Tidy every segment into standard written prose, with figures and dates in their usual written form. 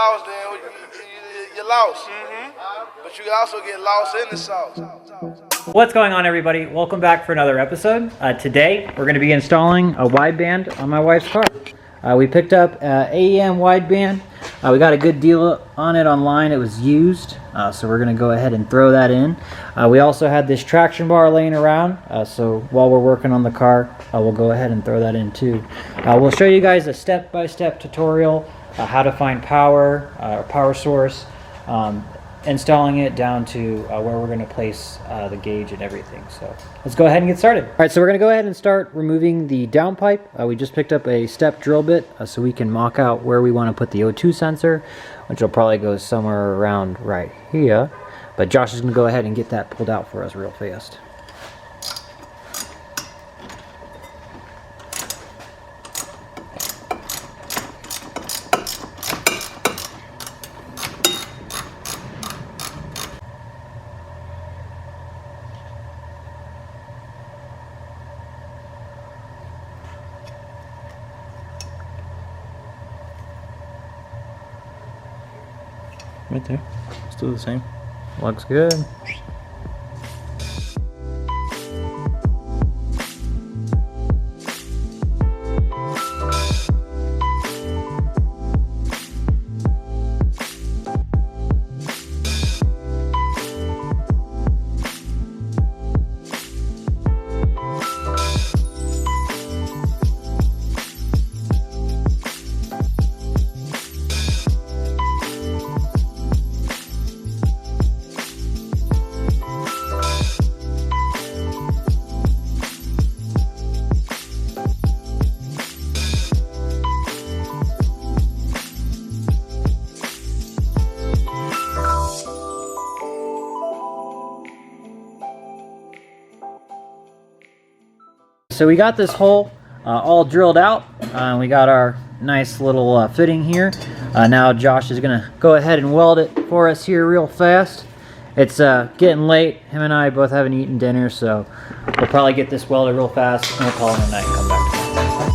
sauce, then you're lost. But you can also get lost in the sauce. What's going on, everybody? Welcome back for another episode. Today, we're going to be installing a wideband on my wife's car. We picked up AEM Wideband. We got a good deal on it online. It was used, so we're going to go ahead and throw that in. We also had this traction bar laying around, so while we're working on the car, we'll go ahead and throw that in too. We'll show you guys a step-by-step tutorial, how to find power source, installing it down to where we're going to place the gauge and everything. So let's go ahead and get started. All right, so we're going to go ahead and start removing the downpipe. We just picked up a step drill bit so we can mock out where we want to put the O2 sensor, which will probably go somewhere around right here. But Josh is going to go ahead and get that pulled out for us real fast. Right there. Still the same. Looks good. So we got this hole all drilled out. We got our nice little fitting here. Now Josh is gonna go ahead and weld it for us here real fast. It's getting late. Him and I both haven't eaten dinner, so we'll probably get this welded real fast and we'll call it a night and come back tomorrow.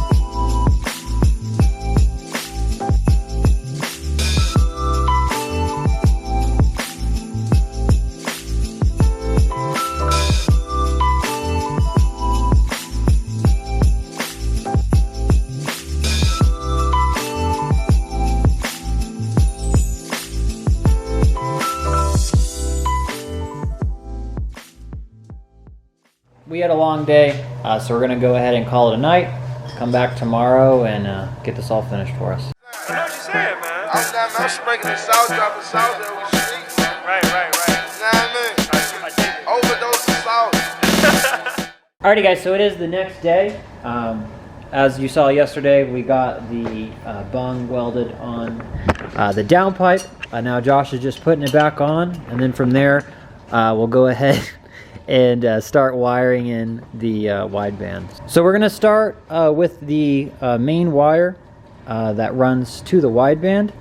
We had a long day, so we're going to go ahead and call it a night, come back tomorrow, and get this all finished for us. I know what you're saying, man. I'm sprinkling sauce, dropping sauce there with street. Right. You know what I mean? Overdose of sauce. Alrighty guys, so it is the next day. As you saw yesterday, we got the bung welded on the downpipe. Now Josh is just putting it back on, and then from there, we'll go ahead and start wiring in the wideband. So we're gonna start with the main wire that runs to the wideband.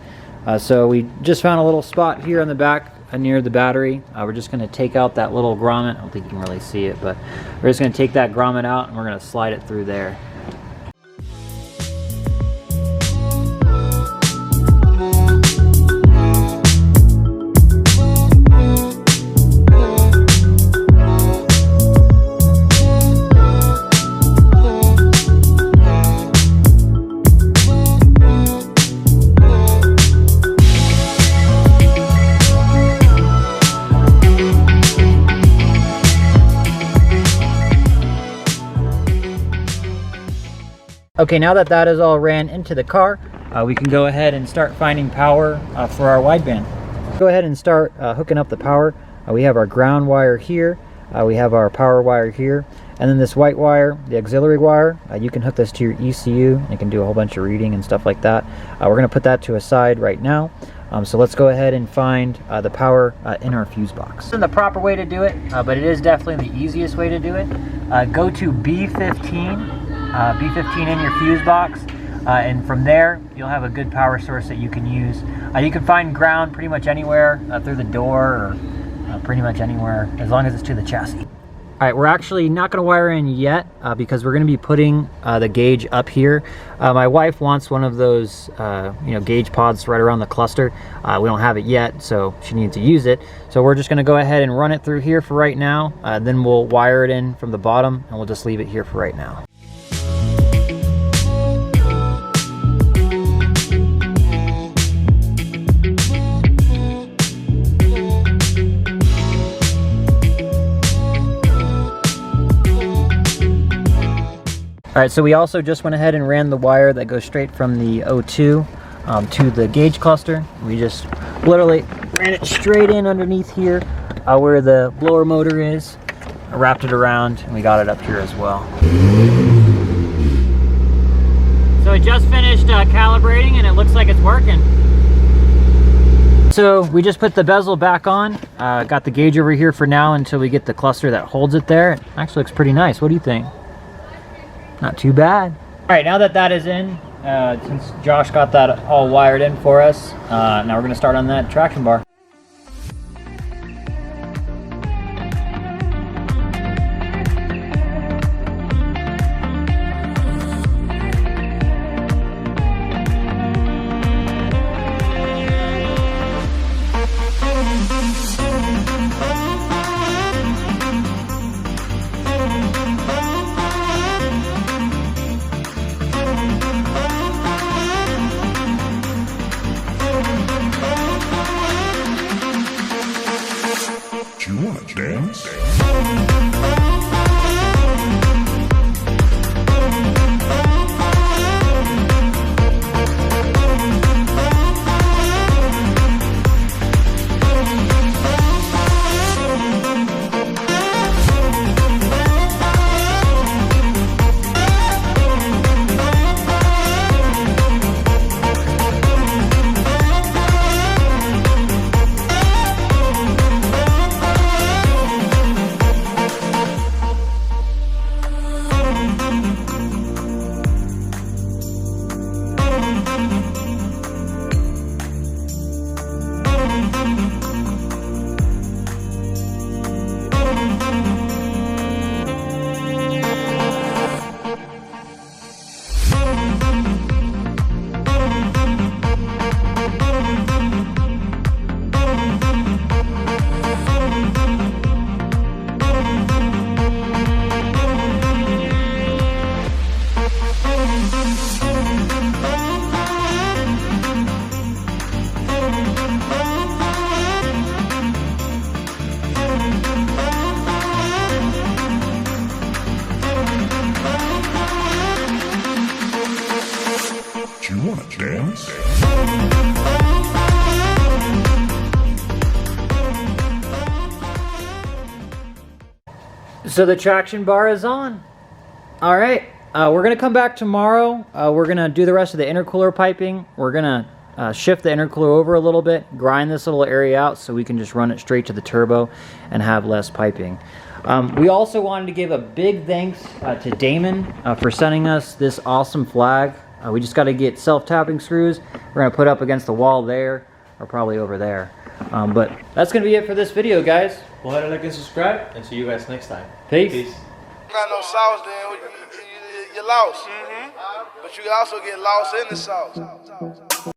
So we just found a little spot here on the back near the battery. We're just gonna take out that little grommet. I don't think you can really see it, but we're just gonna take that grommet out and we're gonna slide it through there. Okay, now that that is all ran into the car, we can go ahead and start finding power for our wideband. Go ahead and start hooking up the power. We have our ground wire here, we have our power wire here, and then this white wire, the auxiliary wire, you can hook this to your ECU. You can do a whole bunch of reading and stuff like that. We're going to put that to a side right now. So let's go ahead and find the power in our fuse box. This isn't the proper way to do it, but it is definitely the easiest way to do it. Go to B15. B15 in your fuse box, and from there you'll have a good power source that you can use. You can find ground pretty much anywhere through the door, or pretty much anywhere as long as it's to the chassis. All right, we're actually not going to wire in yet because we're going to be putting the gauge up here. My wife wants one of those, gauge pods right around the cluster. We don't have it yet, so she needs to use it. So we're just going to go ahead and run it through here for right now. Then we'll wire it in from the bottom, and we'll just leave it here for right now. All right, so we also just went ahead and ran the wire that goes straight from the O2 to the gauge cluster. We just literally ran it straight in underneath here where the blower motor is. I wrapped it around and we got it up here as well. So we just finished calibrating and it looks like it's working. So we just put the bezel back on. Got the gauge over here for now until we get the cluster that holds it there. It actually looks pretty nice. What do you think? Not too bad. All right, now that that is in, since Josh got that all wired in for us, now we're gonna start on that traction bar. You wanna dance? You wanna dance? So the traction bar is on. All right, we're gonna come back tomorrow. We're gonna do the rest of the intercooler piping. We're gonna shift the intercooler over a little bit, grind this little area out so we can just run it straight to the turbo and have less piping. We also wanted to give a big thanks to Damon for sending us this awesome flag. We just got to get self-tapping screws. We're going to put up against the wall there, or probably over there. But that's going to be it for this video, guys. Go ahead and like and subscribe, and see you guys next time. Peace. Got no sauce, then you're lost. But you can also get lost in the sauce.